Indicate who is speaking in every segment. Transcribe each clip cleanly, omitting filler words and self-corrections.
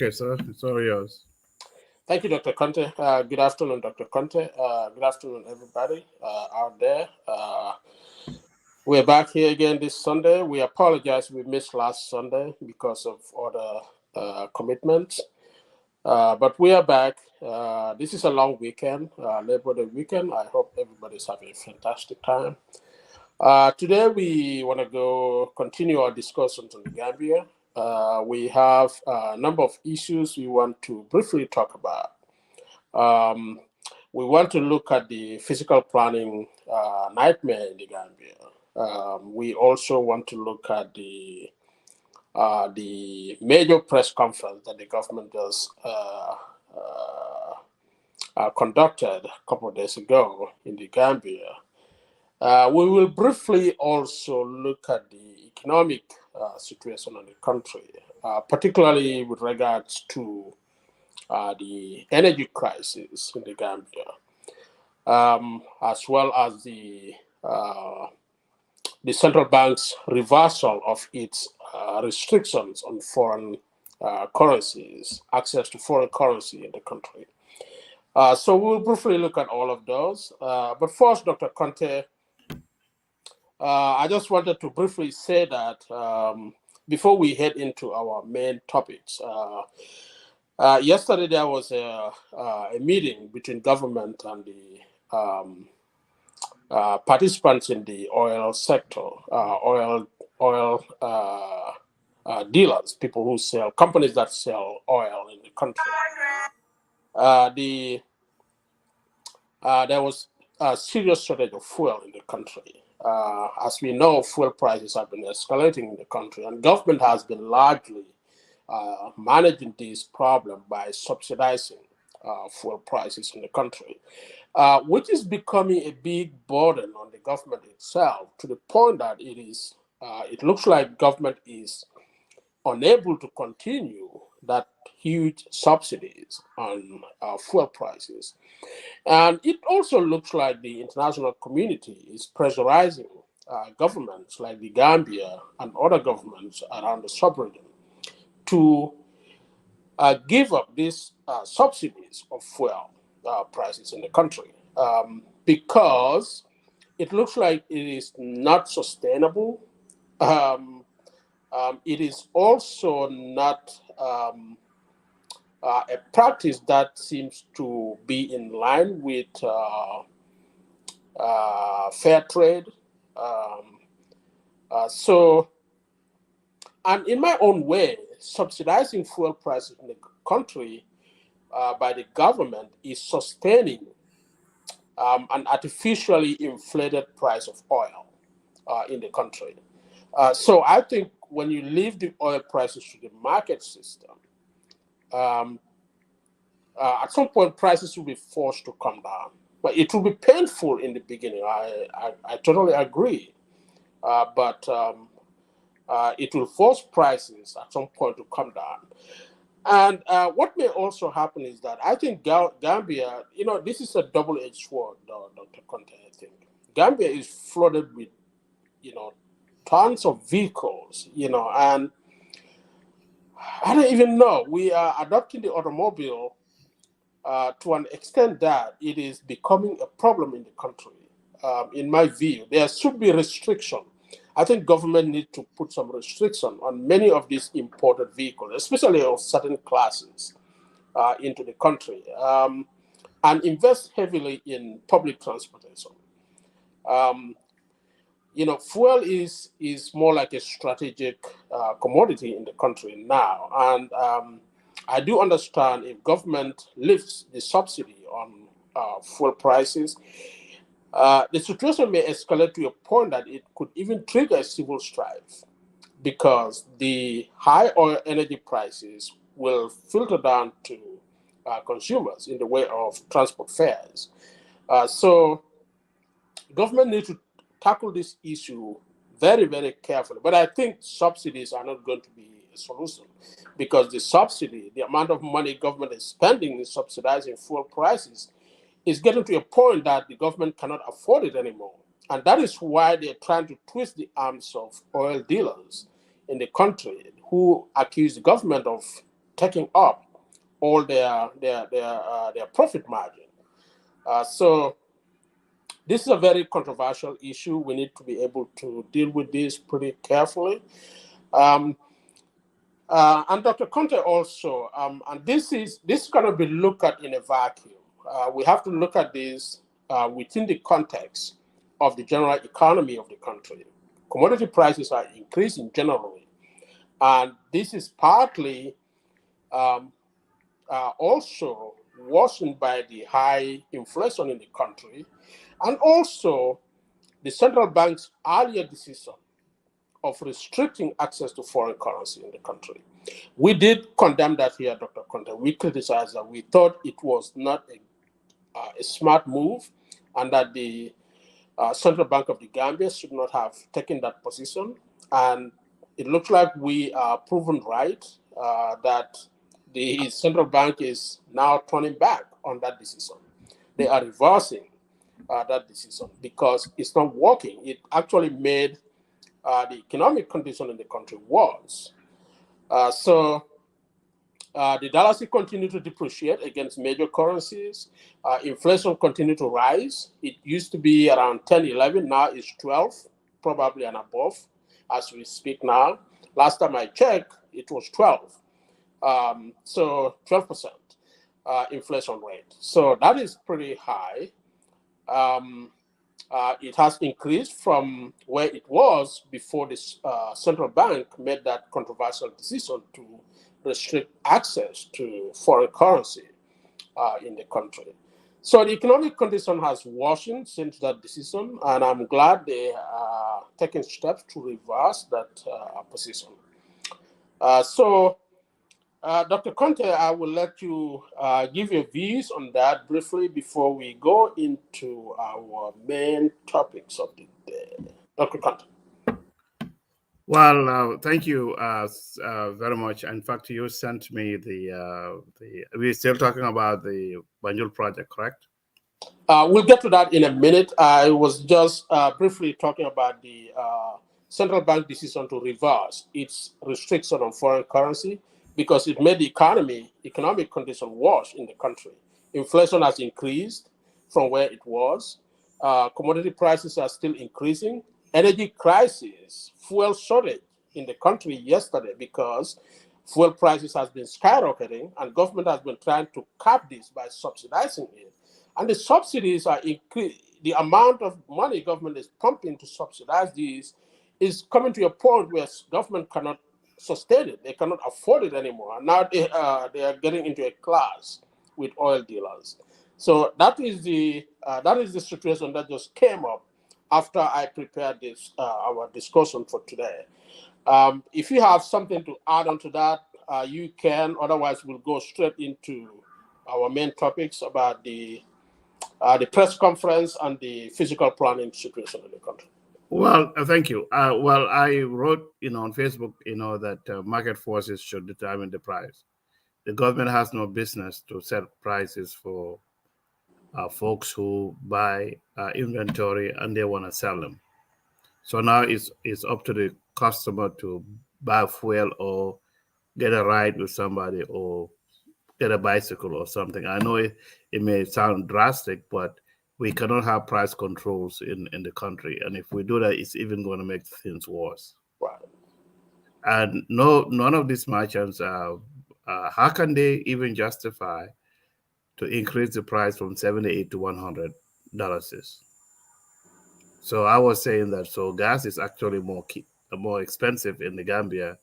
Speaker 1: Okay, sir, it's all yours.
Speaker 2: Thank you, Dr. Conteh. Good afternoon, Dr. Conteh. Good afternoon, everybody out there. We're back here again this Sunday. We apologize we missed last Sunday because of other commitments. But we are back. This is a long weekend, Labor Day weekend. I hope everybody's having a fantastic time. Today we want to continue our discussions on the Gambia. We have a number of issues we want to briefly talk about. Um, we want to look at the physical planning nightmare in the Gambia. We also want to look at the major press conference that the government just conducted a couple of days ago in the Gambia. We will briefly also look at the economic situation in the country, particularly with regards to the energy crisis in the Gambia, as well as the central bank's reversal of its restrictions on foreign currencies, access to foreign currency in the country. So we'll briefly look at all of those. But first, Dr. Conteh, I just wanted to briefly say that before we head into our main topics, yesterday there was a meeting between government and the participants in the oil sector, oil dealers, people who sell, companies that sell oil in the country. There was a serious shortage of fuel in the country. As we know, fuel prices have been escalating in the country, and government has been largely managing this problem by subsidizing fuel prices in the country, which is becoming a big burden on the government itself, to the point that it looks like government is unable to continue that huge subsidies on fuel prices. And it also looks like the international community is pressurizing governments like the Gambia and other governments around the sub-region to give up these subsidies of fuel prices in the country, because it looks like it is not sustainable. Um, it is also not a practice that seems to be in line with fair trade. Um, so, and in my own way, subsidizing fuel prices in the country by the government is sustaining an artificially inflated price of oil in the country. So I think when you leave the oil prices to the market system, um, at some point prices will be forced to come down. But it will be painful in the beginning. I totally agree. But it will force prices at some point to come down. And what may also happen is that I think Gambia, this is a double-edged sword, Dr. Conte, I think. Gambia is flooded with, you know, tons of vehicles, and I don't even know. We are adopting the automobile to an extent that it is becoming a problem in the country. In my view, there should be restriction. I think government need to put some restriction on many of these imported vehicles, especially of certain classes, into the country, and invest heavily in public transportation. Um, Fuel is more like a strategic commodity in the country now, and I do understand if government lifts the subsidy on fuel prices, the situation may escalate to a point that it could even trigger a civil strife, because the high oil energy prices will filter down to consumers in the way of transport fares. So government needs to tackle this issue very, very carefully. But I think subsidies are not going to be a solution, because the subsidy, the amount of money government is spending in subsidizing fuel prices, is getting to a point that the government cannot afford it anymore. And that is why they're trying to twist the arms of oil dealers in the country, who accuse the government of taking up all their profit margin. So this is a very controversial issue. We need to be able to deal with this pretty carefully. Um, and Dr. Conteh also, and this is going to be looked at in a vacuum. We have to look at this within the context of the general economy of the country. Commodity prices are increasing generally, and this is partly um, also worsened by the high inflation in the country, and also the central bank's earlier decision of restricting access to foreign currency in the country. We did condemn that here, Dr. Conteh. We criticized that. We thought it was not a smart move, and that the Central Bank of the Gambia should not have taken that position. And it looks like we are proven right that the Central Bank is now turning back on that decision. They are reversing that decision because it's not working. It actually made the economic condition in the country worse. So the dollar continued to depreciate against major currencies. Inflation continued to rise. It used to be around 10, 11. Now it's 12, probably and above as we speak now. Last time I checked, it was 12. So 12% inflation rate. So that is pretty high. It has increased from where it was before the central bank made that controversial decision to restrict access to foreign currency in the country. So the economic condition has worsened since that decision, and I'm glad they are taking steps to reverse that position. Dr. Conteh, I will let you give your views on that briefly before we go into our main topics of the day. Dr. Conteh.
Speaker 1: Well, thank you very much. In fact, you sent me we're still talking about the Banjul project, correct?
Speaker 2: We'll get to that in a minute. I was just briefly talking about the central bank decision to reverse its restriction on foreign currency because it made the economic condition worse in the country. Inflation has increased from where it was. Commodity prices are still increasing. Energy crisis, fuel shortage in the country yesterday because fuel prices has been skyrocketing and government has been trying to cap this by subsidizing it, and the subsidies are increased. The amount of money government is pumping to subsidize these is coming to a point where government cannot sustain it. They cannot afford it anymore. Now they are getting into a class with oil dealers. So that is the situation that just came up after I prepared this our discussion for today. If you have something to add on to that, you can. Otherwise, we'll go straight into our main topics about the press conference and the physical planning situation in the country.
Speaker 1: Well, thank you. Well, I wrote, on Facebook, that market forces should determine the price. The government has no business to set prices for folks who buy inventory and they want to sell them. So now it's up to the customer to buy fuel or get a ride with somebody or get a bicycle or something. I know it may sound drastic, but we cannot have price controls in the country. And if we do that, it's even going to make things worse.
Speaker 2: Right.
Speaker 1: And none of these merchants, how can they even justify to increase the price from 78 to $100? So I was saying that gas is actually more expensive in the Gambia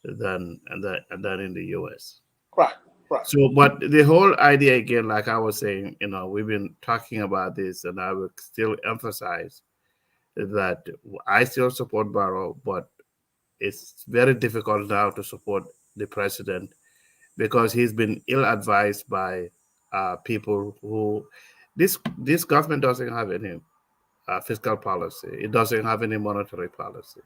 Speaker 1: than in the US.
Speaker 2: Right. Right.
Speaker 1: So, but the whole idea again, like I was saying, we've been talking about this, and I will still emphasize that I still support Barrow, but it's very difficult now to support the president because he's been ill-advised by people who this government doesn't have any fiscal policy. It doesn't have any monetary policy.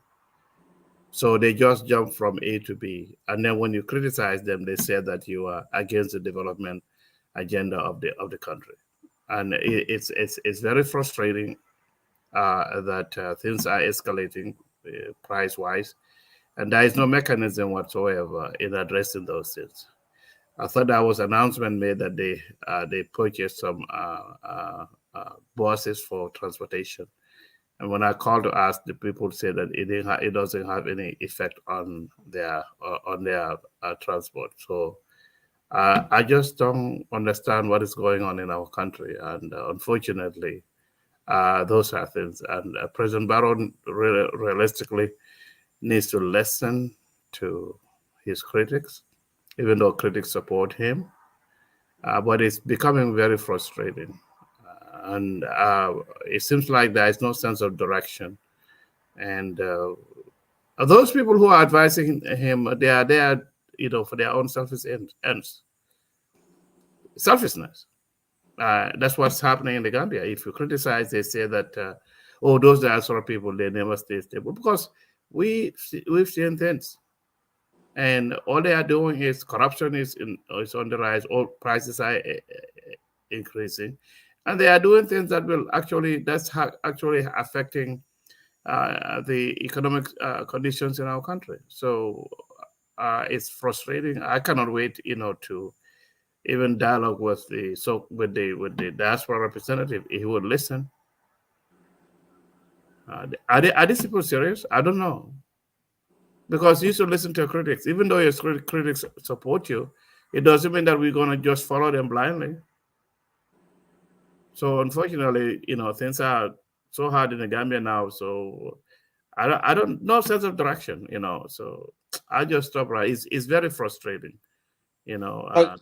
Speaker 1: So they just jump from A to B, and then when you criticize them, they say that you are against the development agenda of the country, and it's very frustrating that things are escalating price wise, and there is no mechanism whatsoever in addressing those things. I thought that was announcement made that they purchased some buses for transportation. And when I called to ask, the people said that it doesn't have any effect on their transport. So I just don't understand what is going on in our country, and unfortunately, those are things. And President Barrow realistically needs to listen to his critics, even though critics support him. But it's becoming very frustrating, and it seems like there is no sense of direction. And those people who are advising him, they are there, for their own selfish ends, selfishness. That's what's happening in the Gambia. If you criticize, they say that, oh, those diaspora people, they never stay stable because we've seen things, and all they are doing is corruption is on the rise. All prices are increasing, and they are doing things that will actually affecting the economic conditions in our country. So it's frustrating. I cannot wait, to even dialogue with the diaspora representative. He would listen. Are these people serious? I don't know, because you should listen to critics, even though your critics support you. It doesn't mean that we're gonna just follow them blindly. So unfortunately, things are so hard in the Gambia now. So I don't no sense of direction. So I just stop right. It's very frustrating. You know.
Speaker 2: Uh,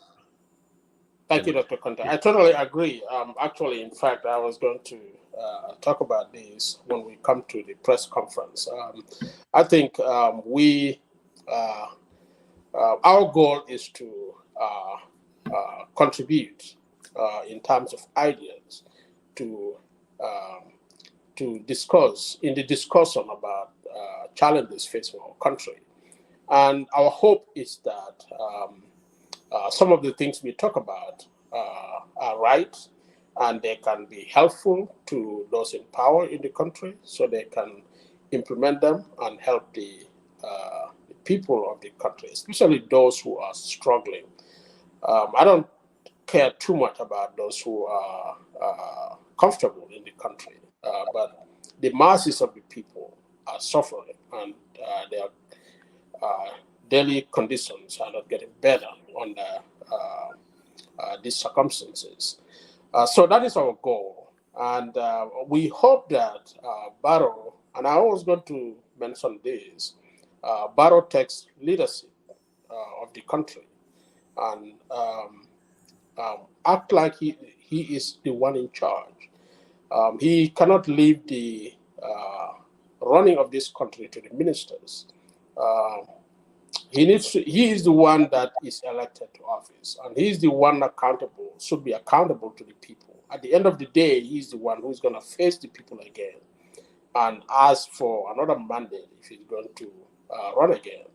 Speaker 1: Uh, you
Speaker 2: Thank you,
Speaker 1: know.
Speaker 2: Dr. Conteh.
Speaker 1: Yeah.
Speaker 2: I totally agree. Actually, in fact, I was going to talk about this when we come to the press conference. I think uh, our goal is to contribute in terms of ideas to um, discuss in the discussion about challenges facing our country. And our hope is that some of the things we talk about are right and they can be helpful to those in power in the country so they can implement them and help the people of the country, especially those who are struggling. I don't care too much about those who are comfortable in the country, but the masses of the people are suffering and their uh, daily conditions are not getting better under these circumstances. So that is our goal. And we hope that Barrow, and I was going to mention this, Barrow takes leadership of the country and act like he is the one in charge. He cannot leave the running of this country to the ministers. Uh, he is the one that is elected to office, and he's the one accountable, should be accountable to the people. At the end of the day, he's the one who's going to face the people again and ask for another mandate if he's going to run again.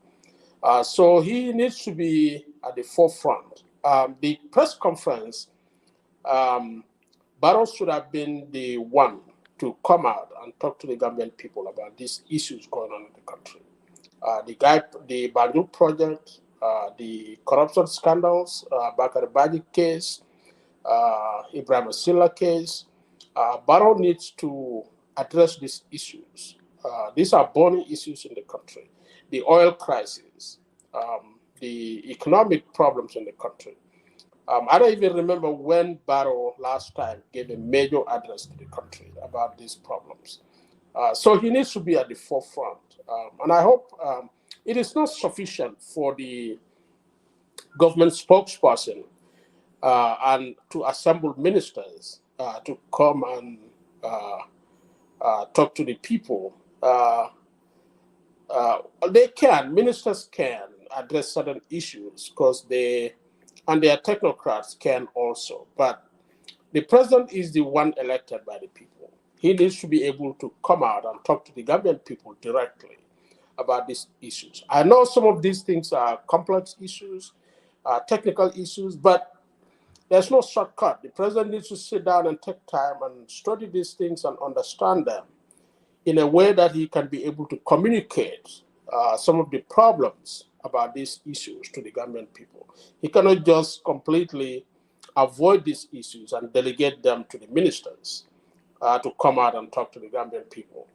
Speaker 2: So he needs to be at the forefront. The press conference, um, Barrow should have been the one to come out and talk to the Gambian people about these issues going on in the country. The Banjul project, the corruption scandals, Bakar Baji case, Ibrahim Silla case. Barrow needs to address these issues. These are burning issues in the country. The oil crisis, the economic problems in the country. I don't even remember when Barrow last time gave a major address to the country about these problems. So he needs to be at the forefront. And I hope it is not sufficient for the government spokesperson and to assemble ministers to come and talk to the people. Ministers can address certain issues because and their technocrats can also. But the president is the one elected by the people. He needs to be able to come out and talk to the Gambian people directly about these issues. I know some of these things are complex issues, technical issues, but there's no shortcut. The president needs to sit down and take time and study these things and understand them in a way that he can be able to communicate some of the problems about these issues to the Gambian people. He cannot just completely avoid these issues and delegate them to the ministers to come out and talk to the Gambian people.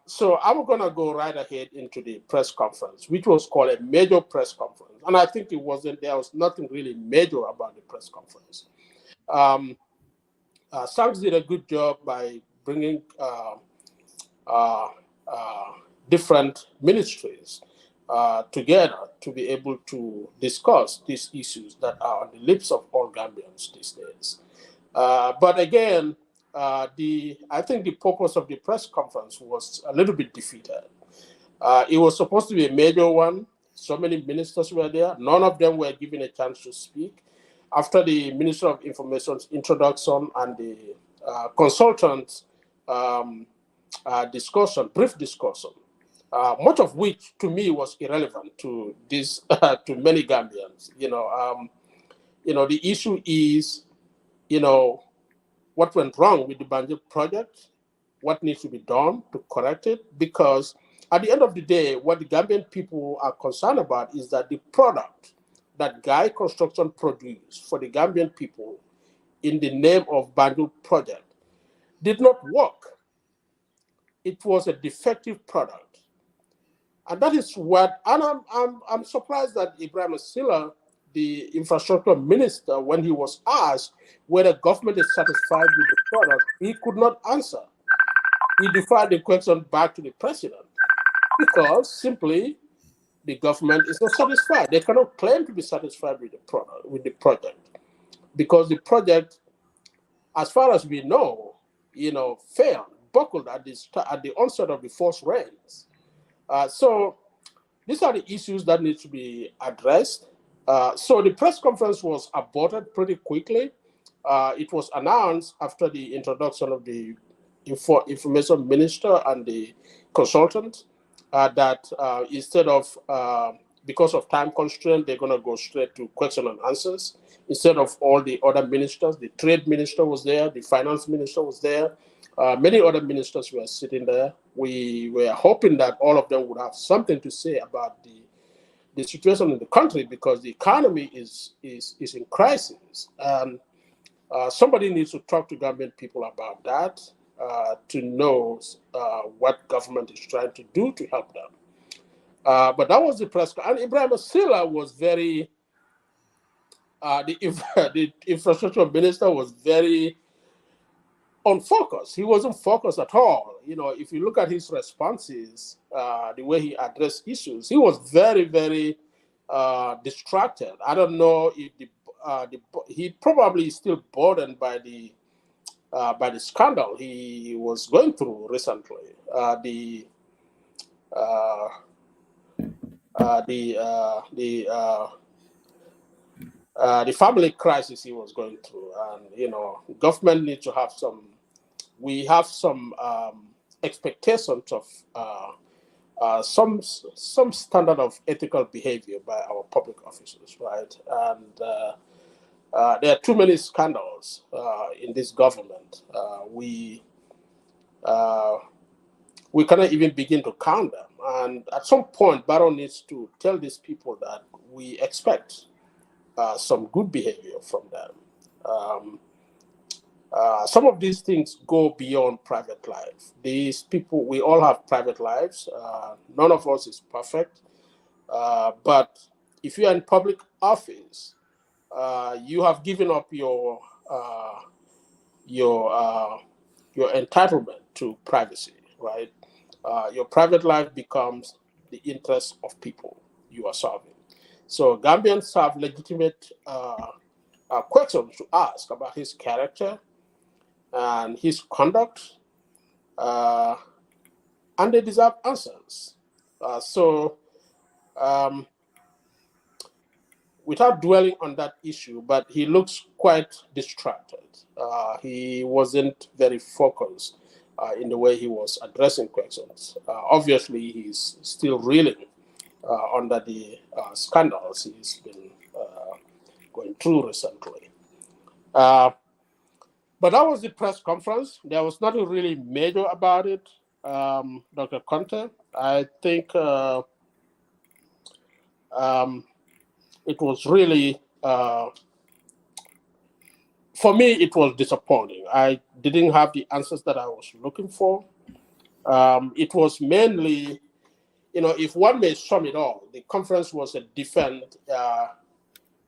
Speaker 2: So I'm going to go right ahead into the press conference, which was called a major press conference. And I think there was nothing really major about the press conference. Um, Sachs did a good job by bringing uh, uh, different ministries together to be able to discuss these issues that are on the lips of all Gambians these days. But again, I think the purpose of the press conference was a little bit defeated. It was supposed to be a major one. So many ministers were there. None of them were given a chance to speak. After the Minister of Information's introduction and the consultants' um, brief discussion, much of which to me was irrelevant to this to many Gambians. The issue is, you know, what went wrong with the Banjul project, what needs to be done to correct it, because at the end of the day, what the Gambian people are concerned about is that the product that Guy Construction produced for the Gambian people in the name of Banjul project did not work. It was a defective product. And that is what, and I'm surprised that Ibrahim Silla, the infrastructure minister, when he was asked whether government is satisfied with the product, he could not answer. He deferred the question back to the president because simply the government is not satisfied. They cannot claim to be satisfied with the project, because the project, as far as we know, failed, buckled at the onset of the first rains. So these are the issues that need to be addressed. So the press conference was aborted pretty quickly. It was announced after the introduction of the information minister and the consultant that instead of, because of time constraint, they're going to go straight to question and answers instead of all the other ministers. The trade minister was there, the finance minister was there, many other ministers were sitting there. We were hoping that all of them would have something to say about the situation in the country, because the economy is in crisis. And somebody needs to talk to Gambian people about that, to know what government is trying to do to help them. But that was the press. And Ibrahim Silla was very, the infrastructure minister was very unfocused. He wasn't focused at all. If you look at his responses, the way he addressed issues, he was very, very distracted. I don't know if he probably is still burdened by the scandal he was going through recently. The family crisis he was going through, and government needs to have some. We have some expectations of some standard of ethical behavior by our public officials, right? And there are too many scandals in this government. We cannot even begin to count them. And at some point, Barrow needs to tell these people that we expect some good behavior from them. Some of these things go beyond private life. These people, we all have private lives. None of us is perfect. But if you are in public office, you have given up your entitlement to privacy, right? Your private life becomes the interest of people you are serving. So Gambians have legitimate questions to ask about his character and his conduct, and they deserve answers. So, without dwelling on that issue, but he looks quite distracted. He wasn't very focused in the way he was addressing questions. Obviously, he's still reeling under the scandals he's been going through recently. But that was the press conference. There was nothing really major about it, Dr. Conteh. I think It was really, for me, it was disappointing. I didn't have the answers that I was looking for. It was mainly, if one may sum it all, the conference was a defense.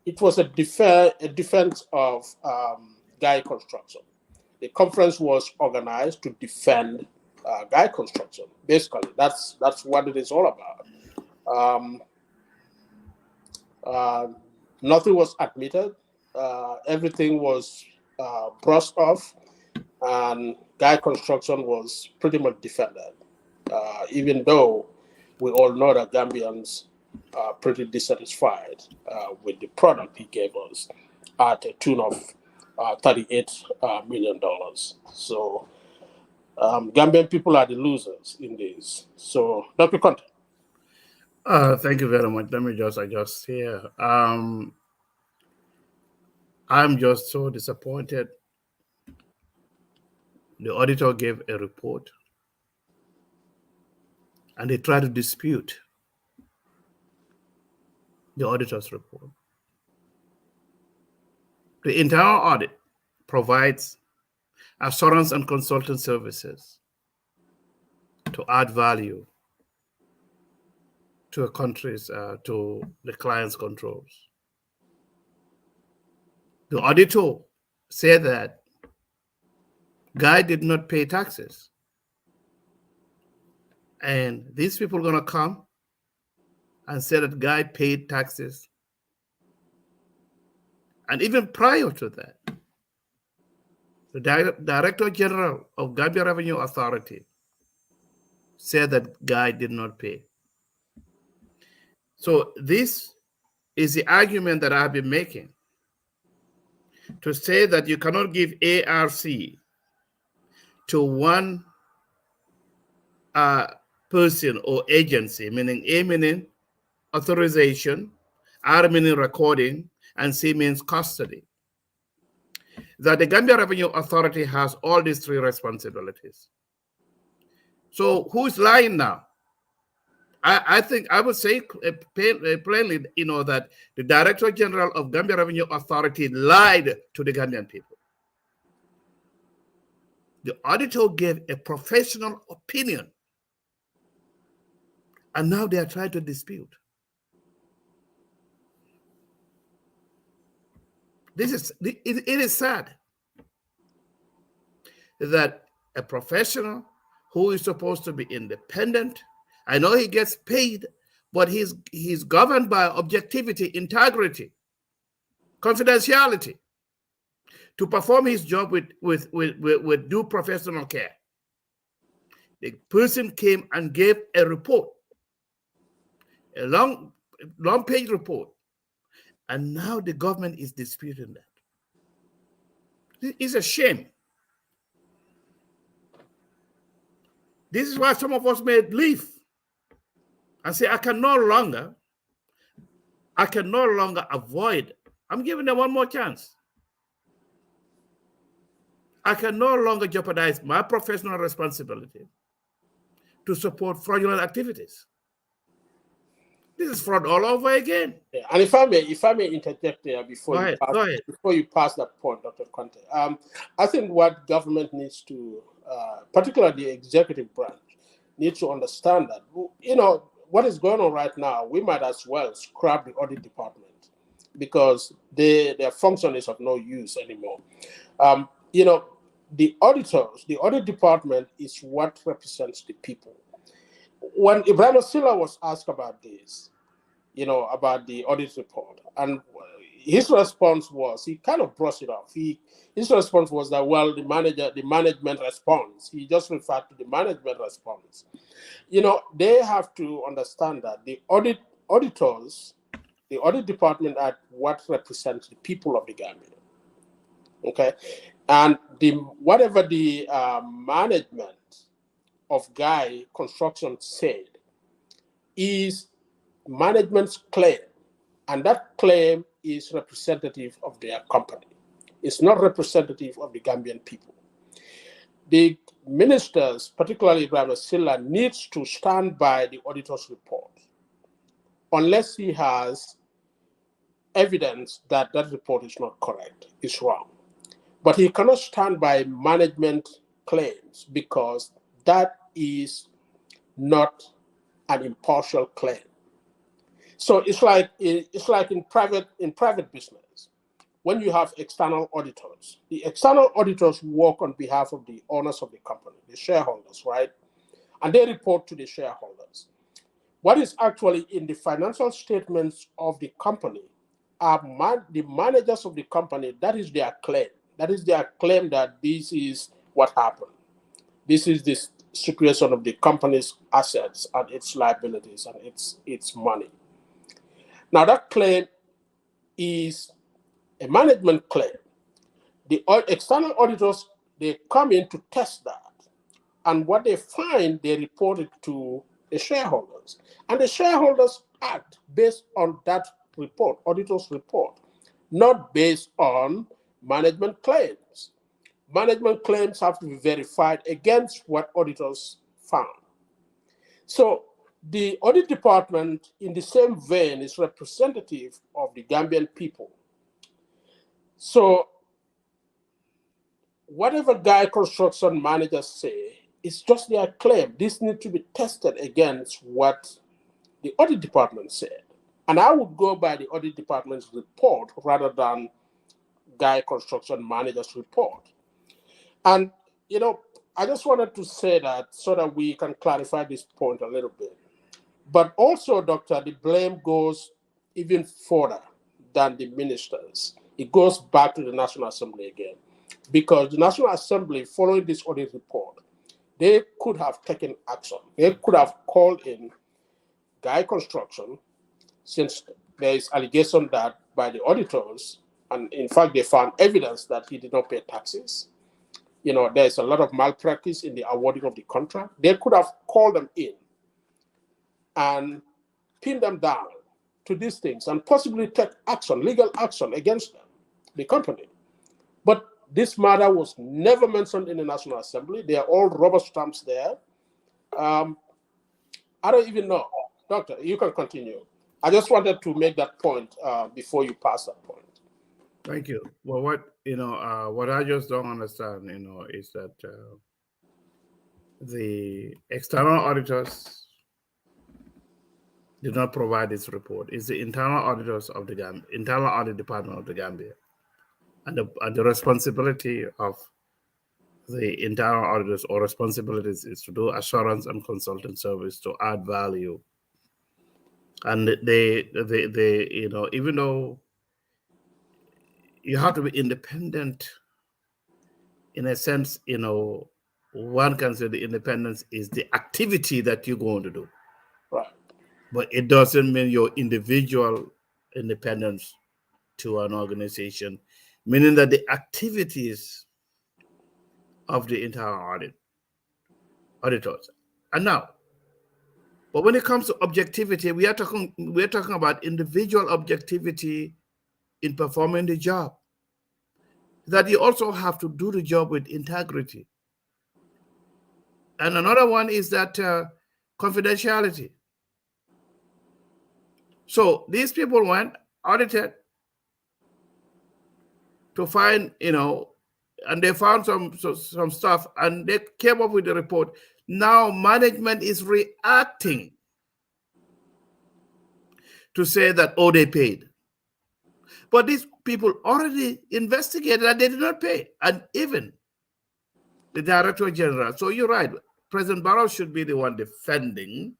Speaker 2: It was a defense of Guy construction. The conference was organized to defend Guy construction. Basically, that's what it is all about. Nothing was admitted. Everything was brushed off, and Guy construction was pretty much defended. Even though we all know that Gambians are pretty dissatisfied with the product he gave us at a tune of $38 million. So Gambian people are the losers in this. So, Dr. Conteh.
Speaker 1: Thank you very much. Let me just adjust here. I'm just so disappointed. The auditor gave a report and they tried to dispute the auditor's report. The internal audit provides assurance and consulting services to add value to a country's, to the client's controls. The auditor said that Guy did not pay taxes. And these people are going to come and say that Guy paid taxes. And even prior to that, the Director General of Gambia Revenue Authority said that Guy did not pay. So this is the argument that I've been making, to say that you cannot give ARC to one person or agency, meaning A meaning authorization, R meaning recording, and C means custody. That the Gambia Revenue Authority has all these three responsibilities. So who's lying now? I think I would say plainly, that the Director General of Gambia Revenue Authority lied to the Gambian people. The auditor gave a professional opinion, and now they are trying to dispute. It is sad that a professional who is supposed to be independent, I know he gets paid, but he's governed by objectivity, integrity, confidentiality, to perform his job with due professional care. The person came and gave a report, a long page report, and now the government is disputing that. It's a shame. This is why some of us may leave and say, I can no longer avoid. I'm giving them one more chance. I can no longer jeopardize my professional responsibility to support fraudulent activities. This is fraud all over again.
Speaker 2: Yeah. And if I may interject there before you pass that point, Dr. Conteh, I think what government needs to, particularly the executive branch, needs to understand that, what is going on right now, we might as well scrap the audit department because their function is of no use anymore. The auditors, the audit department is what represents the people. When Ibrahim Silla was asked about this, about the audit report, and his response was, he kind of brushed it off. His response was that, well, the management response. He just referred to the management response. They have to understand that the auditors, the audit department are what represents the people of the Gambia. Okay, and whatever the management of Guy Construction said is management's claim, and that claim is representative of their company. It's not representative of the Gambian people. The ministers, particularly Ibrahim Silla, needs to stand by the auditor's report. unless he has evidence that that report is not correct, is wrong. But he cannot stand by management claims because that is not an impartial claim. So it's like in private business. When you have external auditors, the external auditors work on behalf of the owners of the company, the shareholders, right? And they report to the shareholders. What is actually in the financial statements of the company are the managers of the company. That is their claim. That is their claim that this is what happened. This is the situation of the company's assets and its liabilities and its money. Now that claim is a management claim. The external auditors, they come in to test that. And what they find, they report it to the shareholders. And the shareholders act based on that report, auditor's report, not based on management claims. Management claims have to be verified against what auditors found. So the audit department, in the same vein, is representative of the Gambian people. So whatever Guy construction managers say, it's just their claim. This needs to be tested against what the audit department said. And I would go by the audit department's report rather than Guy construction manager's report. And, I just wanted to say that so that we can clarify this point a little bit. But also, Doctor, the blame goes even further than the ministers. It goes back to the National Assembly again. Because the National Assembly, following this audit report, they could have taken action. They could have called in Guy Construction, since there is allegation that by the auditors, and in fact they found evidence that he did not pay taxes. There's a lot of malpractice in the awarding of the contract. They could have called them in and pin them down to these things and possibly take action, legal action against them, the company. But this matter was never mentioned in the National Assembly. They are all rubber stamps there. I don't even know. Doctor, you can continue. I just wanted to make that point before you pass that point.
Speaker 1: Thank you. Well, what I just don't understand, is that the external auditors did not provide this report. It's the internal auditors of the internal audit department of the Gambia, and the responsibility of the internal auditors or responsibilities is to do assurance and consulting service to add value. And they even though you have to be independent, in a sense, one can say the independence is the activity that you're going to do.
Speaker 2: Right.
Speaker 1: But it doesn't mean your individual independence to an organization, meaning that the activities of the internal auditors. And now, but when it comes to objectivity, we're talking about individual objectivity in performing the job. That you also have to do the job with integrity. And another one is that confidentiality. So these people went audited to find, and they found some stuff, and they came up with the report. Now management is reacting to say that, oh, they paid. But these people already investigated and they did not pay. And even the Director General. So you're right. President Barrow should be the one defending,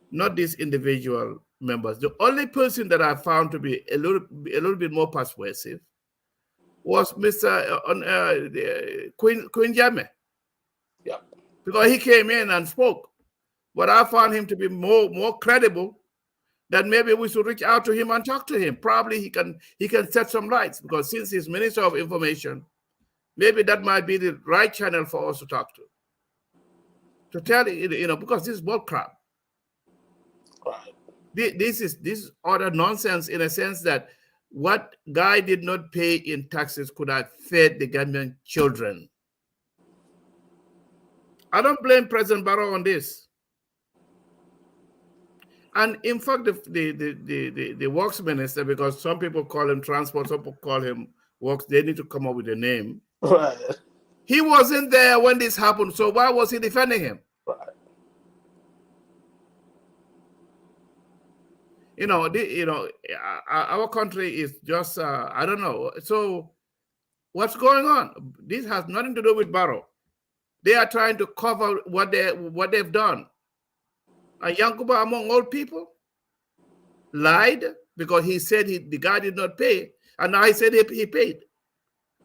Speaker 1: not these individual members. The only person that I found to be a little bit more persuasive was Mr. Queen Jammeh.
Speaker 2: Yeah.
Speaker 1: Because he came in and spoke. But I found him to be more credible. That maybe we should reach out to him and talk to him. Probably he can set some lights, because since he's Minister of Information, maybe that might be the right channel for us to talk to tell because this is bull crap.
Speaker 2: Right.
Speaker 1: This is utter nonsense, in a sense that what Guy did not pay in taxes could have fed the Gambian children. I don't blame President Barrow on this. And in fact, the works minister, because some people call him transport, some people call him works, they need to come up with a name.
Speaker 2: Right.
Speaker 1: He wasn't there when this happened, so why was he defending him?
Speaker 2: Right.
Speaker 1: Our country is just I don't know. So what's going on? This has nothing to do with Barrow. They are trying to cover what they've done. And Yankuba, among all people, lied because he said the guy did not pay, and now he said he paid.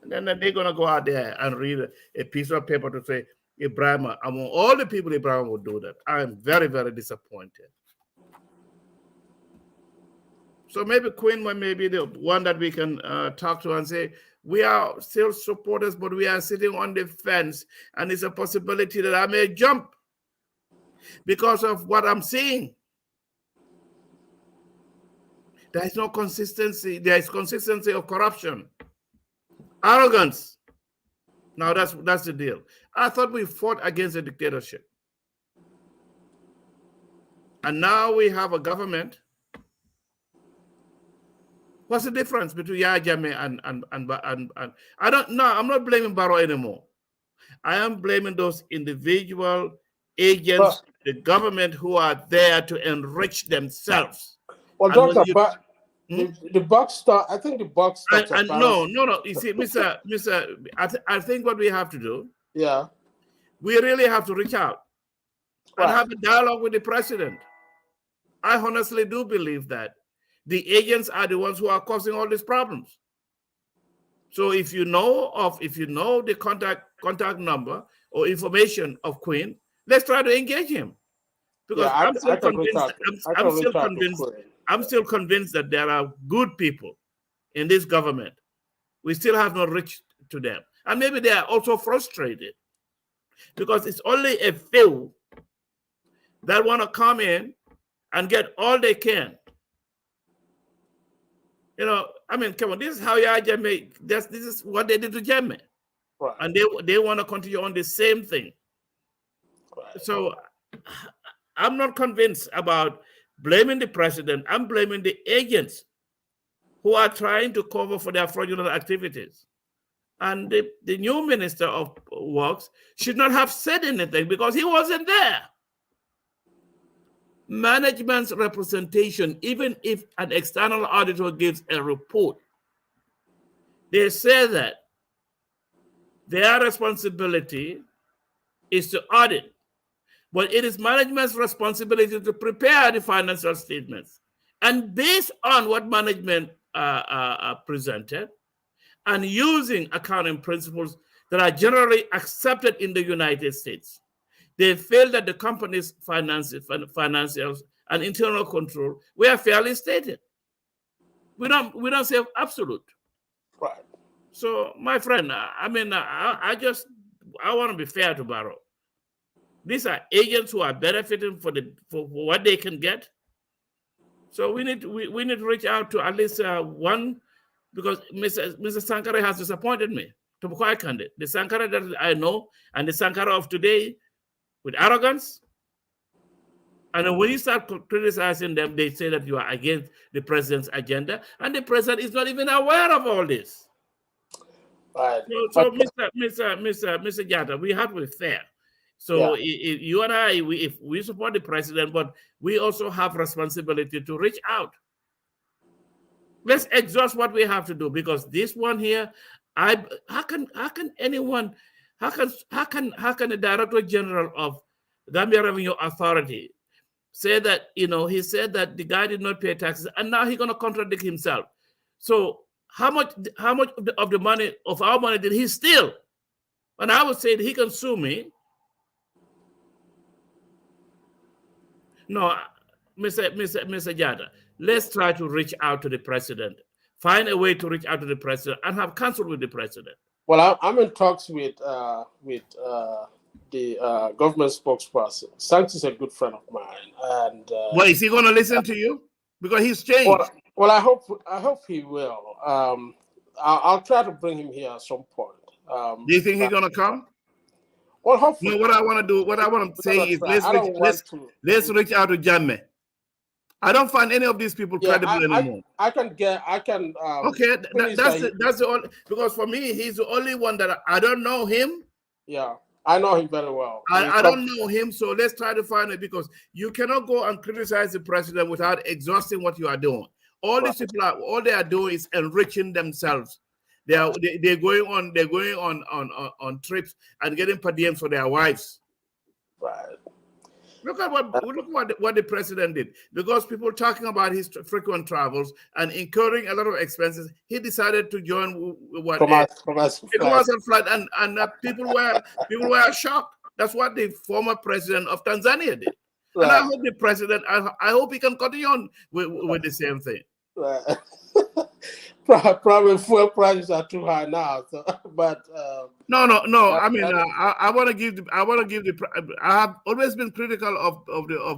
Speaker 1: And then they're gonna go out there and read a piece of paper to say Ibrahim, among all the people, Ibrahim would do that. I am very, very disappointed. So maybe Queen may be the one that we can talk to and say, we are still supporters, but we are sitting on the fence, and it's a possibility that I may jump because of what I'm seeing. There is no consistency. There is consistency of corruption, arrogance. Now that's the deal. I thought we fought against a dictatorship, and now we have a government. What's the difference between Yahya Jammeh and I don't know. I'm not blaming Barrow anymore. I am blaming those individual agents, the government, who are there to enrich themselves.
Speaker 2: Well, Doctor, but the buck stop. I think the buck stops.
Speaker 1: And no. You see, Mr. I think what we have to do.
Speaker 2: Yeah.
Speaker 1: We really have to reach out and have a dialogue with the president. I honestly do believe that the agents are the ones who are causing all these problems. So if you know the contact number or information of Queen, let's try to engage him. Because I'm still convinced that there are good people in this government. We still have not reached to them. And maybe they are also frustrated because it's only a few that want to come in and get all they can. I mean, come on, this is how Yahya Jammeh, this is what they did to Jammeh.
Speaker 2: Right.
Speaker 1: And they want to continue on the same thing. Right. So I'm not convinced about blaming the president. I'm blaming the agents who are trying to cover for their fraudulent activities. And the new minister of works should not have said anything because he wasn't there. Management's representation, even if an external auditor gives a report, they say that their responsibility is to audit, but it is management's responsibility to prepare the financial statements. And based on what management presented, and using accounting principles that are generally accepted in the United States, they feel that the company's financials and internal control were fairly stated. We don't say absolute.
Speaker 2: Right.
Speaker 1: So, my friend, I want to be fair to Barrow. These are agents who are benefiting for what they can get. So we need to reach out to at least one, because Mr. Sankara has disappointed me, to be quite candid. The Sankara that I know and the Sankara of today, with arrogance. And when you start criticizing them, they say that you are against the president's agenda, and the president is not even aware of all this.
Speaker 2: Right.
Speaker 1: So Mr. Jatta, we have to be fair. So you and I, if we support the president, but we also have responsibility to reach out. Let's exhaust what we have to do, because this one here, how can the Director General of Gambia Revenue Authority say that, he said that the guy did not pay taxes, and now he's going to contradict himself. So how much of the money, of our money, did he steal? And I would say that he can sue me. No, Mr. Jatta, let's try to reach out to the president. Find a way to reach out to the president and have counsel with the president.
Speaker 2: Well, I'm in talks with the government spokesperson. Sanks is a good friend of mine, and
Speaker 1: well, is he going to listen to you? Because he's changed.
Speaker 2: Well, I hope he will. I'll try to bring him here at some point. Do
Speaker 1: you think he's going to come?
Speaker 2: Well, hopefully.
Speaker 1: No, what I want to say is let's reach out to Jammeh. I don't find any of these people
Speaker 2: Yeah,
Speaker 1: credible anymore.
Speaker 2: I can
Speaker 1: Okay,
Speaker 2: finish that.
Speaker 1: that's the only, because for me he's the only one that I don't know him.
Speaker 2: Yeah, I know him very well. We
Speaker 1: I
Speaker 2: talk.
Speaker 1: don't know him, so let's try to find it, because you cannot go and criticize the president without exhausting what you are doing. All
Speaker 2: Right,
Speaker 1: these people are, all they are doing is enriching themselves.
Speaker 2: right,
Speaker 1: They're going on, on trips and getting per diem for their wives.
Speaker 2: right.
Speaker 1: Look what the president did. Because people talking about his frequent travels and incurring a lot of expenses, he decided to join what
Speaker 2: Commercial
Speaker 1: a
Speaker 2: flight.
Speaker 1: commercial flight, and people were shocked. That's what the former president of Tanzania did, and I
Speaker 2: Right,
Speaker 1: hope the president. I hope he can continue on with the same thing.
Speaker 2: right. Probably fuel prices are too high now. So, but
Speaker 1: No, no, no.
Speaker 2: that
Speaker 1: I mean,
Speaker 2: that is
Speaker 1: I want to give I have always been critical of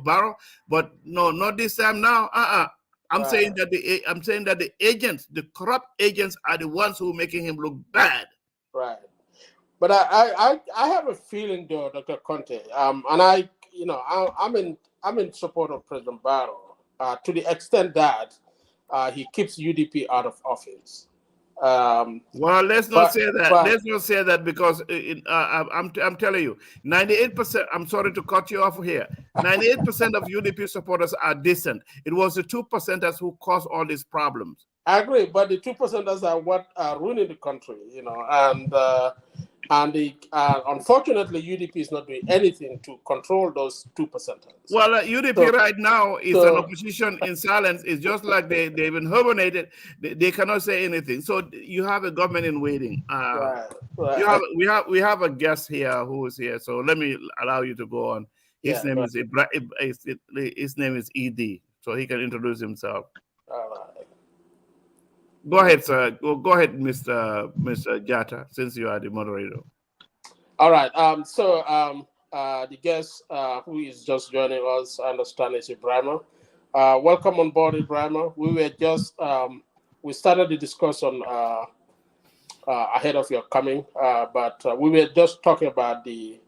Speaker 1: Barrow, but no, not this time now.
Speaker 2: right.
Speaker 1: I'm saying that the agents, the corrupt agents, are the ones who are making him look bad.
Speaker 2: Right. But I have a feeling though, Dr. Conte, and I'm in support of President Barrow to the extent that he keeps UDP out of office.
Speaker 1: Well, let's not
Speaker 2: But
Speaker 1: say that.
Speaker 2: but
Speaker 1: Let's not say that, because I'm telling you, 98%. I'm sorry to cut you off here. 98% of UDP supporters are decent. It was the 2%ers who caused all these problems.
Speaker 2: I agree. But the 2%ers are what are ruining the country, unfortunately UDP is not doing anything to control those 2%ers.
Speaker 1: Well, UDP
Speaker 2: So
Speaker 1: right now is an
Speaker 2: so
Speaker 1: opposition in silence. It's just like they've been hibernated. They cannot say anything. So you have a government in waiting.
Speaker 2: right,
Speaker 1: You have
Speaker 2: right.
Speaker 1: we have a guest here who is here. So let me allow you to go on. His
Speaker 2: Yeah,
Speaker 1: name
Speaker 2: right.
Speaker 1: is his name is Ed. So he can introduce himself.
Speaker 2: All right.
Speaker 1: Go ahead, sir. Go ahead, Mr. Jata, since you are the moderator.
Speaker 2: All right. The guest who is just joining us, I understand, is Ibrahima. Welcome on board, Ibrahima. We started the discussion ahead of your coming, but we were just talking about the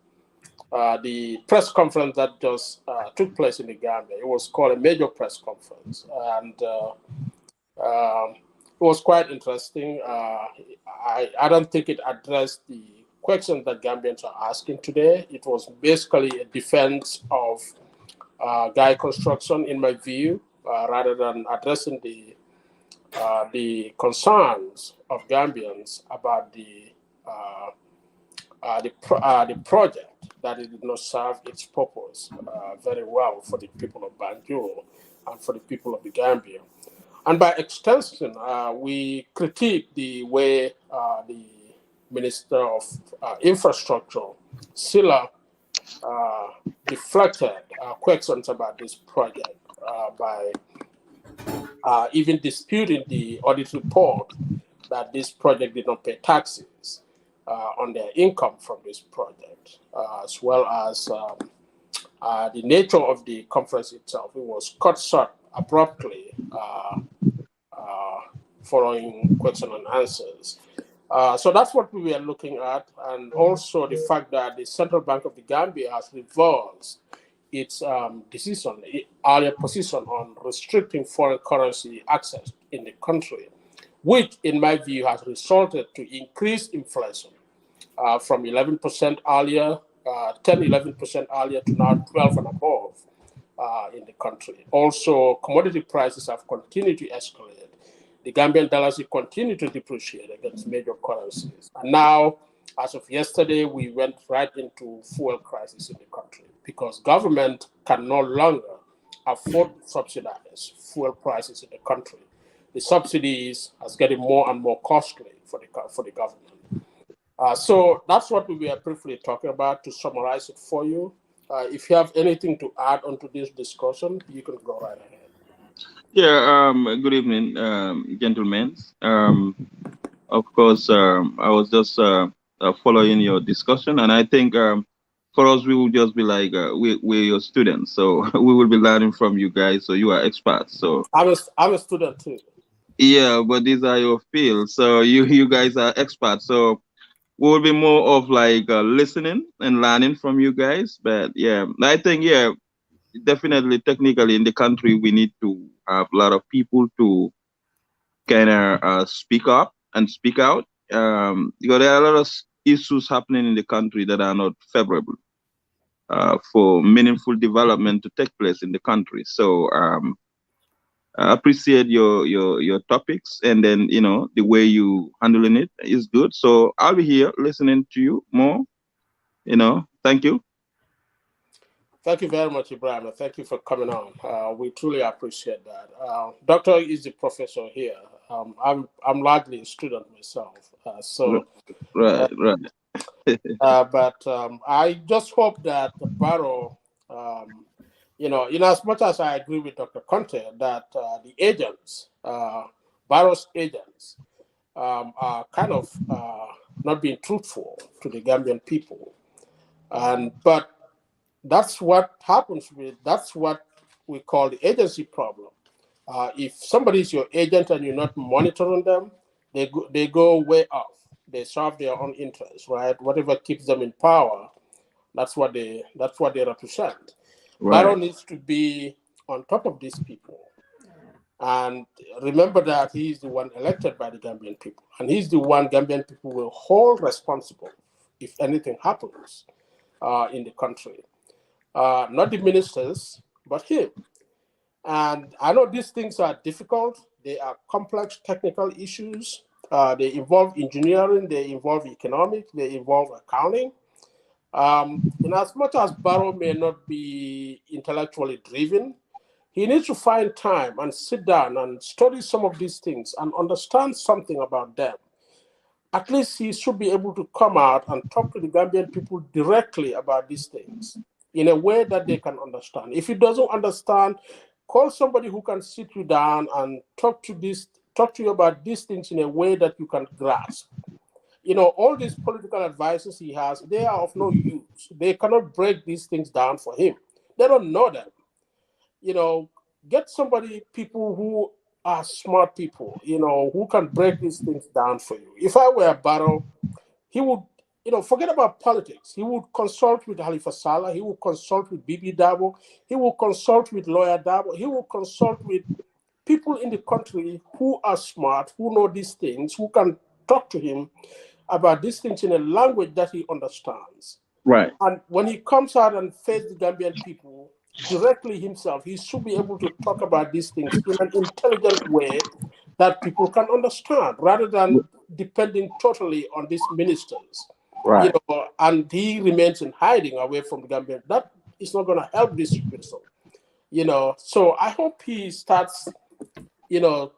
Speaker 2: press conference that just took place in the Gambia. It was called a major press conference, and it was quite interesting. I don't think it addressed the questions that Gambians are asking today. It was basically a defense of Guy construction, in my view, rather than addressing the concerns of Gambians about the project, that it did not serve its purpose very well for the people of Banjul and for the people of the Gambia. And by extension, we critique the way the Minister of Infrastructure, Silla, uh, deflected questions about this project by even disputing the audit report that this project did not pay taxes on their income from this project, as well as the nature of the conference itself. It was cut short abruptly following question and answers. So that's what we were looking at, and also the fact that the Central Bank of the Gambia has reversed its earlier position on restricting foreign currency access in the country, which, in my view, has resulted to increased inflation from 11% earlier, 10, 11% earlier to now 12 and above in the country. Also, commodity prices have continued to escalate. The Gambian dollars continue to depreciate against major currencies. And now, as of yesterday, we went right into fuel crisis in the country because government can no longer afford to subsidize fuel prices in the country. The subsidies are getting more and more costly for the government. So that's what we were briefly talking about. To summarize it for you, if you have anything to add onto this discussion, you can go right ahead.
Speaker 3: Yeah, good evening, gentlemen. Of course, I was just following your discussion, and I think for us, we will just be like, we're your students, so we will be learning from you guys, so you are experts. So,
Speaker 2: I'm a student too.
Speaker 3: yeah, but these are your fields, so you guys are experts. So, we will be more of like listening and learning from you guys. But yeah, I think, yeah, definitely technically in the country we need to have a lot of people to kind of speak up and speak out, because there are a lot of issues happening in the country that are not favorable for meaningful development to take place in the country. So I appreciate your topics, and then the way you handling it is good. So I'll be here listening to you more. Thank you.
Speaker 2: Thank you very much, Ibrahim. Thank you for coming on. We truly appreciate that. Doctor is the professor here. I'm largely a student myself,
Speaker 3: Right, right.
Speaker 2: but I just hope that the Barrow, in as much as I agree with Dr. Conteh that the agents, Barrow's agents, are kind of not being truthful to the Gambian people, but that's what happens that's what we call the agency problem. If somebody is your agent and you're not monitoring them, they go way off. They serve their own interests, right? Whatever keeps them in power, that's what they represent.
Speaker 3: Right.
Speaker 2: Barrow needs to be on top of these people. And remember that he's the one elected by the Gambian people. And he's the one Gambian people will hold responsible if anything happens in the country. Not the ministers, but him. And I know these things are difficult. They are complex technical issues. They involve engineering, they involve economics, they involve accounting. In as much as Barrow may not be intellectually driven, he needs to find time and sit down and study some of these things and understand something about them. At least he should be able to come out and talk to the Gambian people directly about these things in a way that they can understand. If he doesn't understand, call somebody who can sit you down and talk to you about these things in a way that you can grasp. All these political advices he has, they are of no use. They cannot break these things down for him. They don't know them. Get people who are smart people, who can break these things down for you. If I were Barrow, he would, forget about politics. He would consult with Halifa Saleh. He would consult with Bibi Dabo. He would consult with Lawyer Dabo. He would consult with people in the country who are smart, who know these things, who can talk to him about these things in a language that he understands.
Speaker 3: Right.
Speaker 2: And when he comes out and faces the Gambian people directly himself, he should be able to talk about these things in an intelligent way that people can understand, rather than depending totally on these ministers.
Speaker 3: Right.
Speaker 2: And he remains in hiding away from the Gambian. That is not going to help this situation. So I hope he starts, doing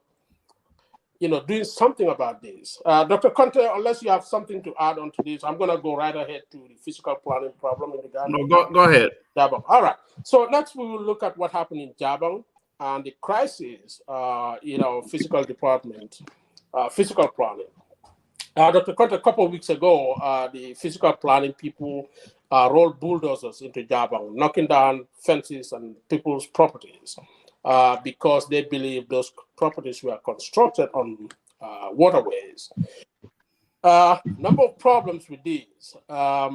Speaker 2: something about this. Dr. Conteh, unless you have something to add on to this, I'm going to go right ahead to the physical planning problem in the Gambia.
Speaker 1: No, go ahead.
Speaker 2: Jabang. All right. So next we will look at what happened in Jabang and the crisis, physical department, physical planning. Dr. Conteh, a couple of weeks ago, the physical planning people rolled bulldozers into Jabang, knocking down fences and people's properties because they believe those properties were constructed on waterways. Number of problems with these. A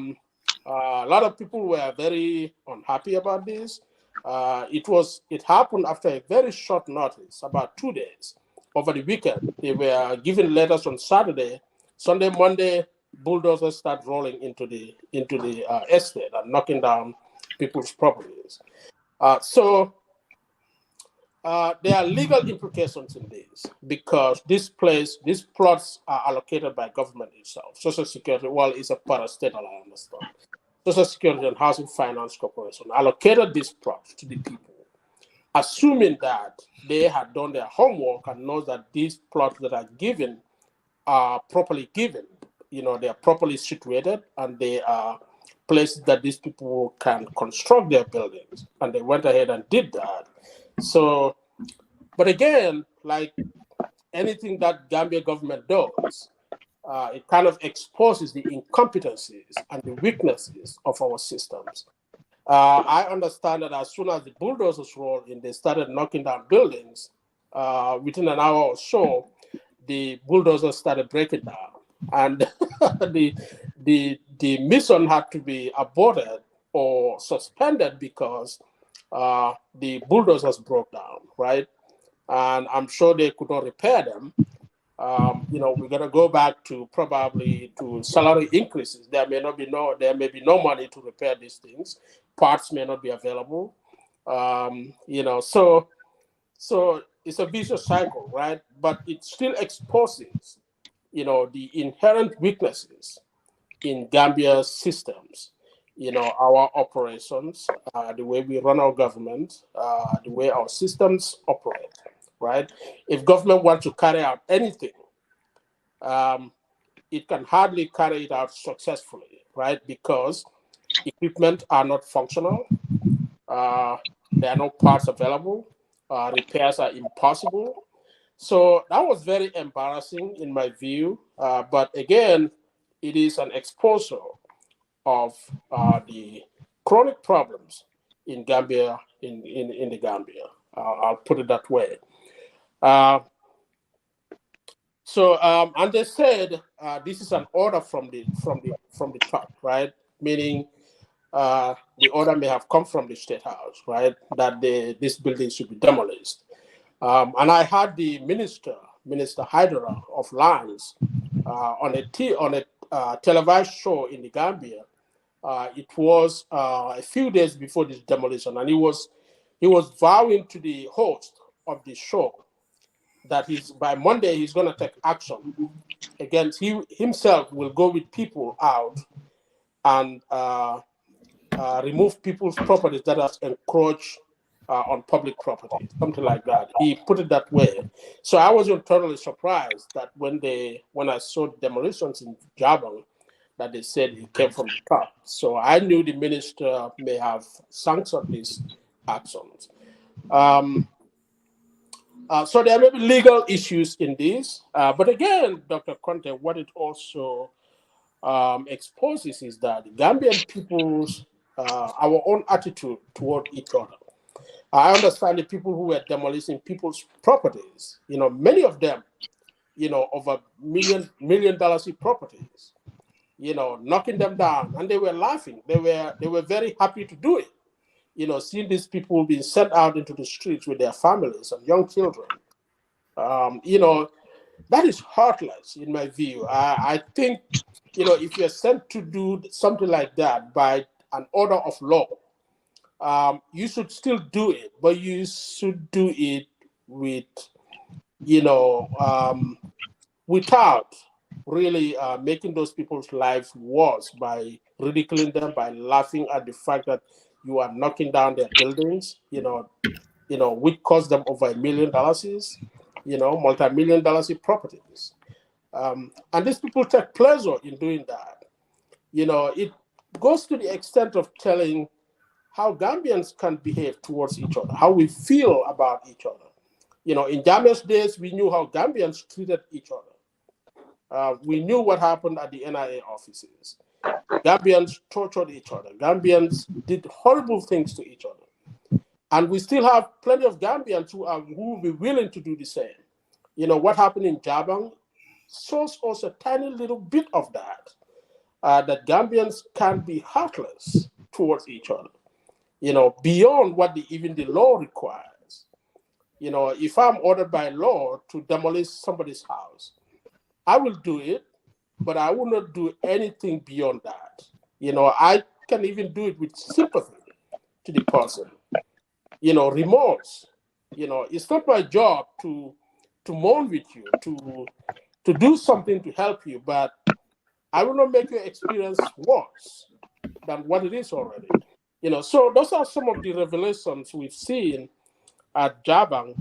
Speaker 2: lot of people were very unhappy about this. It happened after a very short notice, about 2 days. Over the weekend, they were given letters on Saturday. Sunday, Monday, bulldozers start rolling into the estate and knocking down people's properties. So there are legal implications in this, because these plots are allocated by government itself. Social Security, well, it's a parastatal, I understand. Social Security and Housing Finance Corporation allocated these plots to the people, assuming that they had done their homework and know that these plots that are given are properly given. They are properly situated, and they are places that these people can construct their buildings. And they went ahead and did that. So, but again, like anything that Gambia government does, it kind of exposes the incompetencies and the weaknesses of our systems. I understand that as soon as the bulldozers rolled in, they started knocking down buildings. Within an hour or so, the bulldozers started breaking down, and the mission had to be aborted or suspended because the bulldozers broke down, right? And I'm sure they could not repair them. We're gonna go back to probably to salary increases. There may be no money to repair these things. Parts may not be available. So it's a vicious cycle, right? But it still exposes, the inherent weaknesses in Gambia's systems, our operations, the way we run our government, the way our systems operate, right? If government wants to carry out anything, um, it can hardly carry it out successfully, right? Because equipment are not functional, uh, there are no parts available, repairs are impossible. So that was very embarrassing in my view. But again, it is an exposure of the chronic problems in Gambia, in the Gambia. I'll put it that way. Uh, and they said this is an order from the top, right? Meaning the order may have come from the State House, right? That this building should be demolished. And I had the Minister Hydra of Lands, on a televised show in the Gambia. It was a few days before this demolition, and he was vowing to the host of the show that by Monday he's going to take action against he himself will go with people out and remove people's properties that has encroached on public property, something like that. He put it that way. So I wasn't totally surprised that when I saw demolitions in Jabang, that they said it came from the top. So I knew the minister may have sanctioned these actions. So there may be legal issues in this, but again, Dr. Conteh, what it also exposes is that Gambian people's our own attitude toward each other. I understand the people who were demolishing people's properties. Many of them, over million dollars in properties. Knocking them down, and they were laughing. They were very happy to do it. Seeing these people being sent out into the streets with their families and young children. That is heartless in my view. I think, if you're sent to do something like that by an order of law, you should still do it, but you should do it with, without really making those people's lives worse by ridiculing them, by laughing at the fact that you are knocking down their buildings, which cost them over $1 million, multi-million dollars in properties. And these people take pleasure in doing that. It goes to the extent of telling how Gambians can behave towards each other, how we feel about each other. In Jammeh's days, we knew how Gambians treated each other. We knew what happened at the NIA offices. Gambians tortured each other. Gambians did horrible things to each other. And we still have plenty of Gambians who will be willing to do the same. What happened in Jabang shows us a tiny little bit of that, that Gambians can be heartless towards each other, beyond what even the law requires. If I'm ordered by law to demolish somebody's house, I will do it, but I will not do anything beyond that. I can even do it with sympathy to the person. Remorse. It's not my job to mourn with you, to do something to help you, but I will not make your experience worse than what it is already. So those are some of the revelations we've seen at Jabang,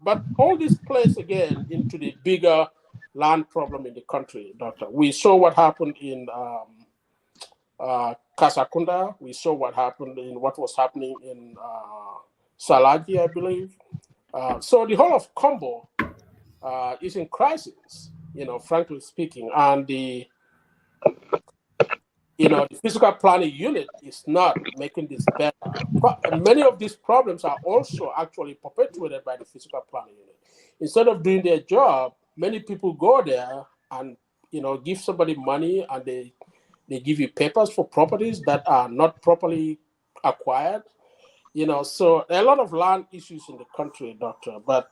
Speaker 2: but all this plays again into the bigger land problem in the country, Doctor. We saw what happened in Kasakunda. We saw what was happening in Salaji, I believe. So the whole of Combo is in crisis, frankly speaking, and the physical planning unit is not making this better. Many of these problems are also actually perpetuated by the physical planning unit. Instead of doing their job, many people go there and give somebody money, and they give you papers for properties that are not properly acquired. So there are a lot of land issues in the country, doctor, but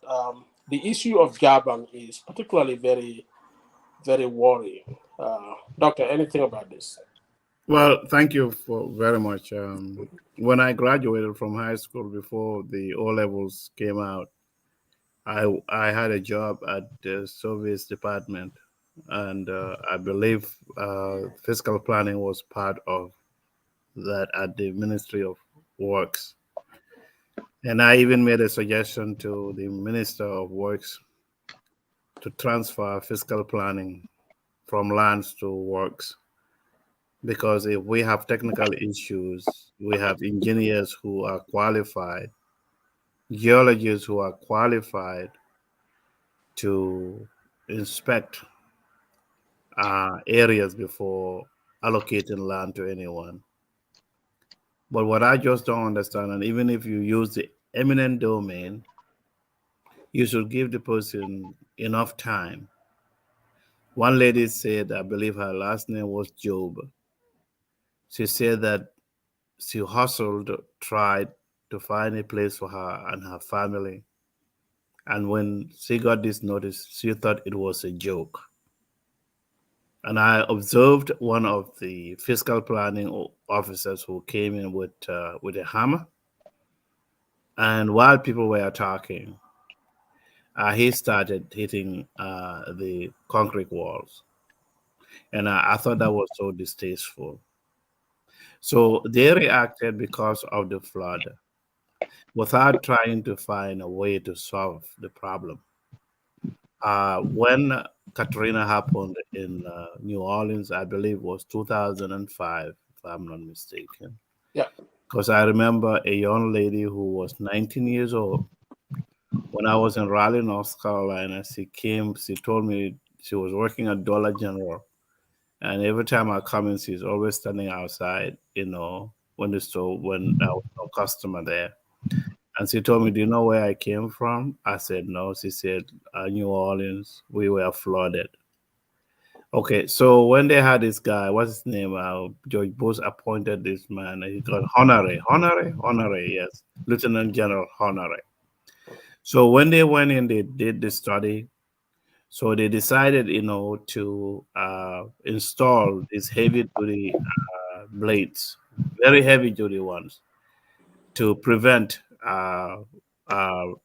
Speaker 2: the issue of Jabang is particularly very, very worrying. Doctor, anything about this?
Speaker 1: Well, thank you for very much. When I graduated from high school, before the O levels came out, I had a job at the service department, and I believe fiscal planning was part of that at the Ministry of Works. And I even made a suggestion to the Minister of Works to transfer fiscal planning from lands to works, because if we have technical issues, we have engineers who are qualified, geologists who are qualified to inspect areas before allocating land to anyone. But what I just don't understand, and even if you use the eminent domain, you should give the person enough time. One lady said, I believe her last name was Job. She said that she hustled, tried to find a place for her and her family. And when she got this notice, she thought it was a joke. And I observed one of the fiscal planning officers who came in with a hammer. And while people were talking, he started hitting the concrete walls. And I thought that was so distasteful. So they reacted because of the flood without trying to find a way to solve the problem. When Katrina happened in New Orleans, I believe was 2005, if I'm not mistaken.
Speaker 2: Yeah.
Speaker 1: Because I remember a young lady who was 19 years old. When I was in Raleigh, North Carolina, she told me she was working at Dollar General. And every time I come in, she's always standing outside, when the store, when there was no customer there. And she told me, "Do you know where I came from?" I said, "No." She said, "New Orleans, we were flooded." Okay, so when they had this guy, what's his name? George Bush appointed this man. He got Honore, yes, Lieutenant General Honore. So when they went in, they did the study. So they decided, to install these heavy duty blades, very heavy duty ones, to prevent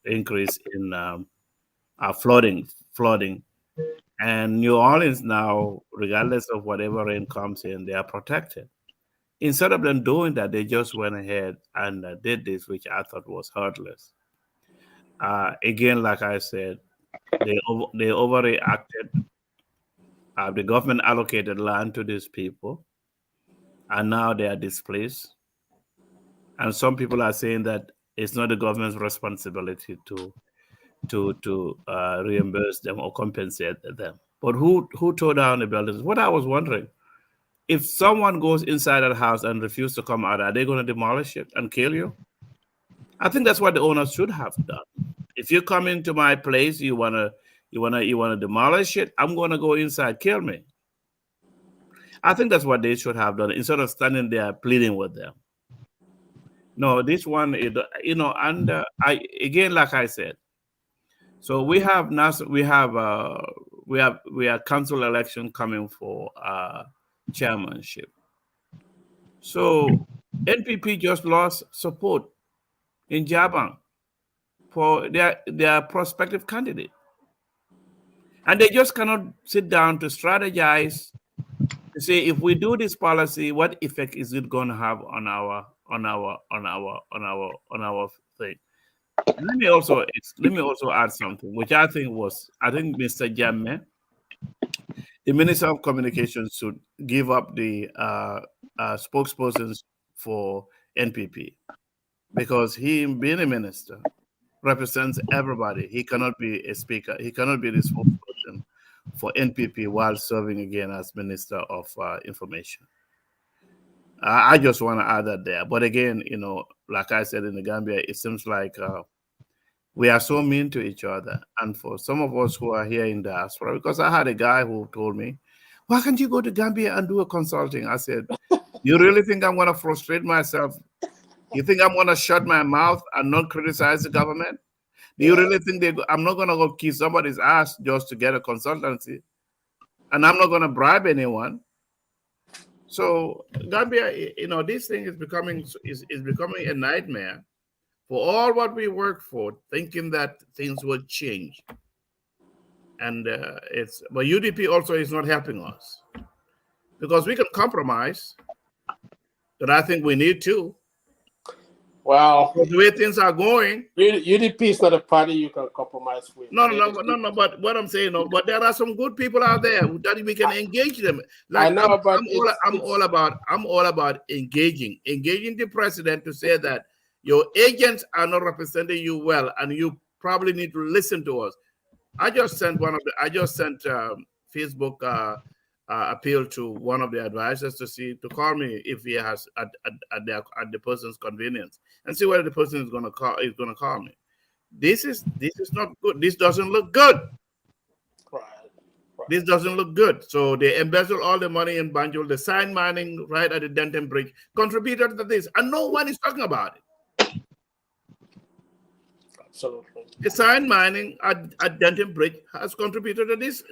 Speaker 1: increase in flooding. And New Orleans now, regardless of whatever rain comes in, they are protected. Instead of them doing that, they just went ahead and did this, which I thought was heartless. Again, like I said, they overreacted. The government allocated land to these people, and now they are displaced. And some people are saying that it's not the government's responsibility to reimburse them or compensate them. But who tore down the buildings? What I was wondering, if someone goes inside that house and refuses to come out, are they going to demolish it and kill you? I think that's what the owners should have done. If you come into my place, you wanna demolish it, I'm gonna go inside, kill me. I think that's what they should have done instead of standing there pleading with them. No, this one, and I again, like I said, so we have council election coming for chairmanship. So NPP just lost support in Jabang for their prospective candidate, and they just cannot sit down to strategize to say, if we do this policy, what effect is it going to have on our thing. Let me also add something, which I think Mr. Jammeh, the Minister of Communications, should give up the spokespersons for NPP, because he, being a minister, represents everybody. He cannot be a speaker. He cannot be the spokesperson for NPP while serving again as Minister of Information. I just want to add that there. But again, like I said, in the Gambia, it seems like we are so mean to each other. And for some of us who are here in diaspora, because I had a guy who told me, "Why can't you go to Gambia and do a consulting?" I said, "You really think I'm going to frustrate myself You think I'm gonna shut my mouth and not criticize the government? Do you
Speaker 2: Yeah.
Speaker 1: really think I'm not gonna go kiss somebody's ass just to get a consultancy? And I'm not gonna bribe anyone. So Gambia, this thing is becoming a nightmare for all what we work for, thinking that things will change. And but UDP also is not helping us because we can compromise, but I think we need to.
Speaker 2: Well,
Speaker 1: Because the way things are going,
Speaker 2: UDP is not a party you can compromise with.
Speaker 1: no. But what I'm saying, no. But there are some good people out there that we can engage them.
Speaker 2: I
Speaker 1: Like
Speaker 2: know, but
Speaker 1: I'm all about engaging the president to say that your agents are not representing you well, and you probably need to listen to us. I just sent Facebook appeal to one of the advisors to call me if he has at the person's convenience, and see whether the person is going to call me. This is not good. This doesn't look good.
Speaker 2: right.
Speaker 1: This doesn't look good. So they embezzle all the money in Banjul. The sand mining right at the Denton Bridge contributed to this, and no one is talking about it.
Speaker 2: Absolutely.
Speaker 1: The sand mining at Denton Bridge has contributed to this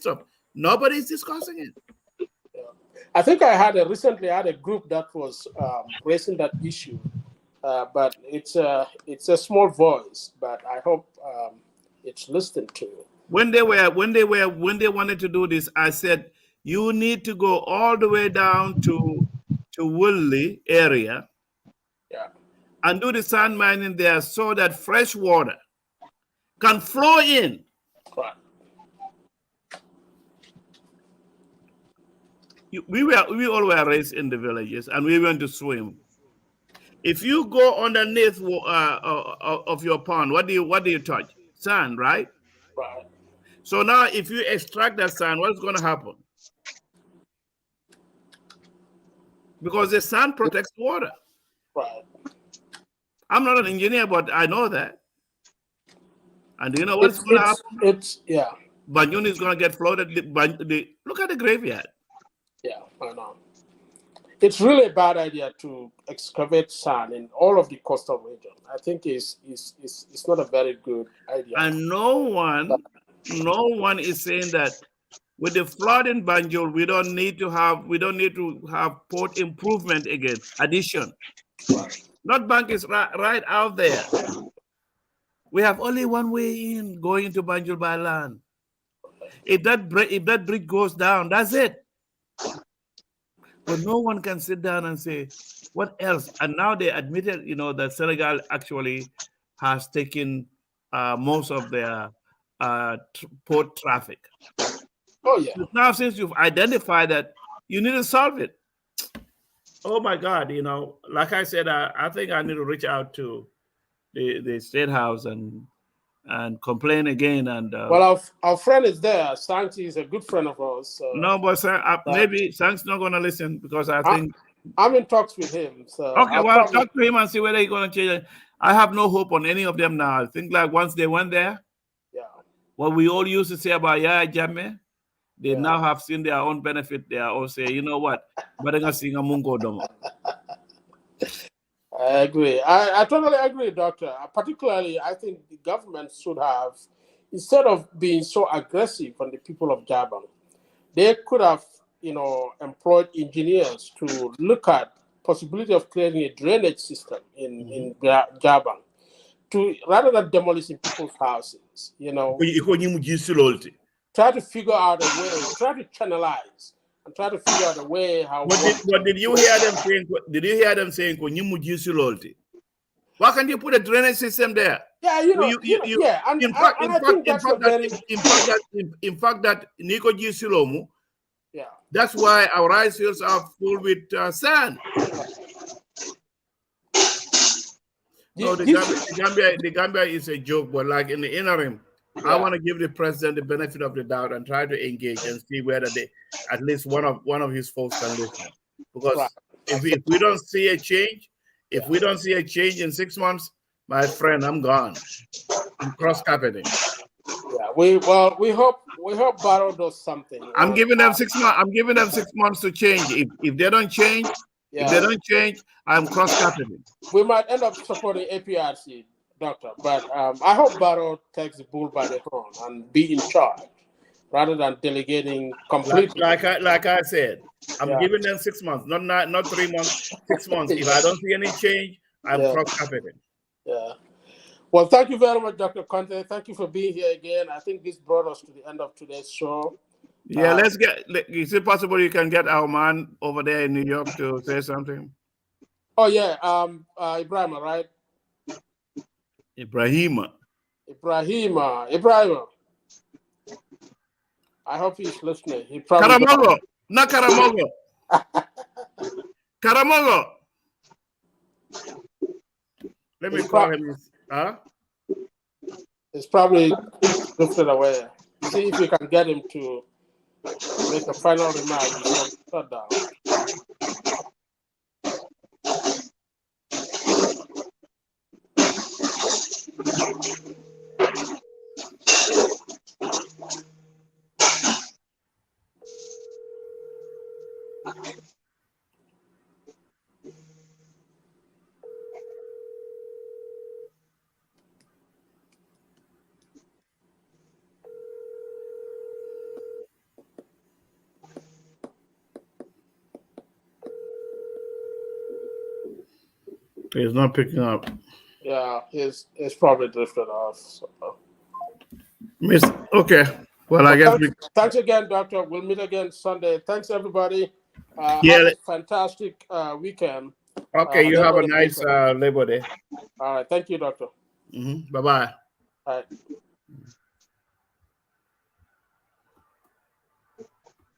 Speaker 1: stuff. Nobody is discussing it.
Speaker 2: Yeah. I think I recently had a group that was raising that issue, but it's a small voice. But I hope it's listened to.
Speaker 1: When they wanted to do this, I said you need to go all the way down to Woodley area,
Speaker 2: Yeah.
Speaker 1: and do the sand mining there so that fresh water can flow in.
Speaker 2: Right.
Speaker 1: We all were raised in the villages, and we went to swim. If you go underneath of your pond, what do you touch? Sand, right?
Speaker 2: Right.
Speaker 1: So now, if you extract that sand, what's going to happen? Because the sand protects water.
Speaker 2: Right.
Speaker 1: I'm not an engineer, but I know that. And do you know what's going to happen?
Speaker 2: Yeah.
Speaker 1: Banjul is going to get flooded. Look at the graveyard.
Speaker 2: Yeah, I know. It's really a bad idea to excavate sand in all of the coastal region. I think it's not a very good idea.
Speaker 1: And no one is saying that with the flood in Banjul, we don't need to have port improvement again. Addition. North Bank is right out there. We have only one way in going into Banjul by land. If that bridge goes down, that's it. But no one can sit down and say, what else? And now they admitted, that Senegal actually has taken most of their port traffic.
Speaker 2: Oh, yeah.
Speaker 1: So now, since you've identified that, you need to solve it. Oh, my God. Like I said, I think I need to reach out to the State House and complain again. And
Speaker 2: well, our friend is there. Santi is a good friend of ours.
Speaker 1: No, but maybe Sank's not going to listen because I think
Speaker 2: I'm in talks with him. So
Speaker 1: okay, talk to him and see whether he's going to change it. I have no hope on any of them now. I think like once they went there,
Speaker 2: yeah,
Speaker 1: what we all used to say about Yaya Jammeh, they now have seen their own benefit. They are all say, you know what,
Speaker 2: I agree. I totally agree, Doctor. Particularly, I think the government should have, instead of being so aggressive on the people of Jabang, they could have, employed engineers to look at possibility of creating a drainage system in Jabang, rather than demolishing people's houses. Try to figure out a way, try to channelize. And try to figure out a way how.
Speaker 1: What did you hear them saying? Did you hear them saying, why can't you put a drainage system there?
Speaker 2: Yeah, yeah. And
Speaker 1: in fact, that Nico Gisilomu,
Speaker 2: yeah,
Speaker 1: that's why our rice fields are full with sand. No, the Gambia is a joke, but like in the interim, I want to give the president the benefit of the doubt and try to engage and see whether at least one of his folks can listen. Because if we don't see a change, in 6 months, my friend, I'm gone. I'm cross-carpeting.
Speaker 2: Yeah, we hope Barrow does something.
Speaker 1: I'm giving them 6 months. I'm giving them 6 months to change. If they don't change, If they
Speaker 2: Yeah,
Speaker 1: don't change, I'm cross-cutting.
Speaker 2: we might end up supporting APRC, Doctor, but I hope Barrow takes the bull by the horn and be in charge rather than delegating completely.
Speaker 1: Like I said, I'm
Speaker 2: Yeah,
Speaker 1: giving them 6 months, not 3 months, 6 months. If I don't see any change, I'm
Speaker 2: yeah,
Speaker 1: cross-cutting.
Speaker 2: yeah. Well, thank you very much, Dr. Conteh. Thank you for being here again. I think this brought us to the end of today's show.
Speaker 1: Yeah, let's get. Is it possible you can get our man over there in New York to say something?
Speaker 2: Oh yeah, Ibrahim, right?
Speaker 1: Ibrahima.
Speaker 2: Ibrahim. I hope he's listening. He probably
Speaker 1: Karamogo, not Karamogo. Karamogo. Let me call him. Huh?
Speaker 2: He's probably drifted away. See if you can get him to make a final remark before we shut down.
Speaker 1: He's not picking up.
Speaker 2: Yeah, he's probably drifted off. So.
Speaker 1: Miss. Okay. Well, I guess
Speaker 2: thanks again, Doctor. We'll meet again Sunday. Thanks, everybody.
Speaker 1: Yeah.
Speaker 2: Have a fantastic weekend.
Speaker 1: Okay, you have a nice Labor Day.
Speaker 2: All right. Thank you, Doctor.
Speaker 1: Bye-bye.
Speaker 2: All right.